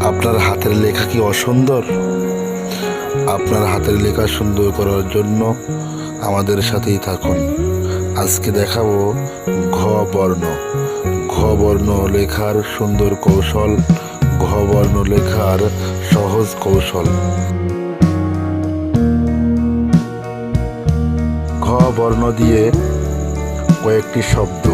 আপনার হাতের লেখা কি অসুন্দর? আপনার হাতের লেখা সুন্দর করার জন্য আমাদের সাথেই থাকুন। আজকে দেখাবো ঘ বর্ণ। ঘ বর্ণ লেখার সুন্দর কৌশল, ঘ বর্ণ লেখার সহজ কৌশল। ঘ বর্ণ দিয়ে কয়েকটি শব্দ।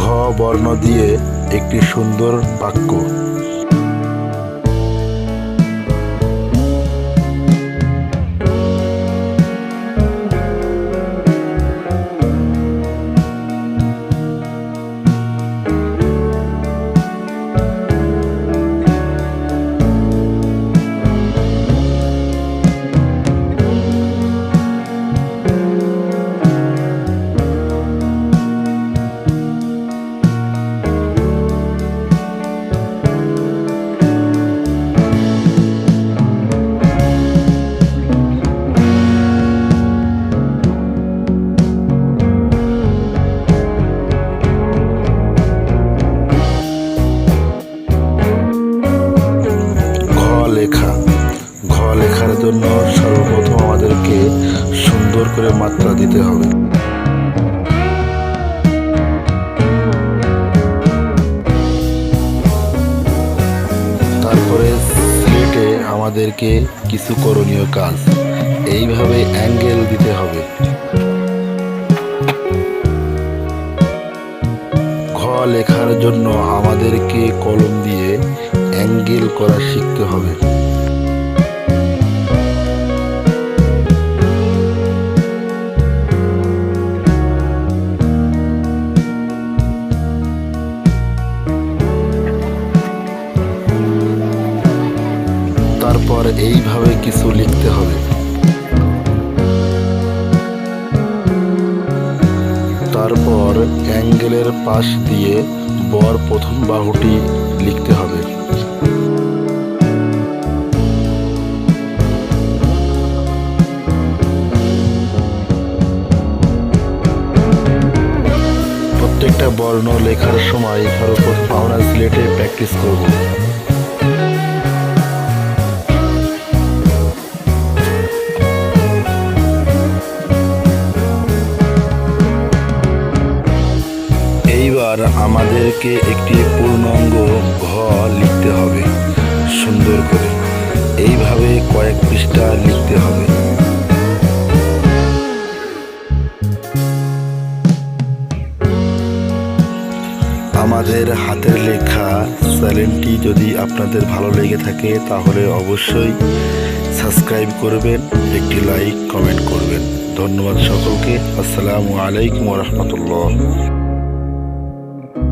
ঘ বর্ণ দিয়ে একটি সুন্দর বাক্য। ঘ লেখার জন্য সর্বপ্রথম আমাদেরকে সুন্দর করে মাত্রা দিতে হবে। তারপরে স্লেটে আমাদেরকে কিছু করণীয় কাজ, এইভাবে অ্যাঙ্গেল দিতে হবে। ঘ লেখার জন্য আমাদেরকে কলম দিয়ে অ্যাঙ্গেল করা শিখতে হবে। তারপর এইভাবে কিছু লিখতে হবে। তারপর অ্যাঙ্গেলের পাশ দিয়ে বর প্রথম বাহুটি লিখতে হবে। প্রত্যেকটা বর্ণ লেখার সময় সর্বপ্রথম আমরা স্লেটে প্র্যাকটিস করব। এইবার আমাদেরকে একটি পূর্ণাঙ্গ ঘ লিখতে হবে সুন্দর করে। এইভাবে কয়েক পৃষ্ঠা লিখতে হবে। আমাদের হাতের লেখা চ্যানেলটি যদি আপনাদের ভালো লেগে থাকে তাহলে অবশ্যই সাবস্ক্রাইব করবেন, একটি লাইক কমেন্ট করবেন। ধন্যবাদ সকলকে। আসসালামু আলাইকুম ওয়া রাহমাতুল্লাহ।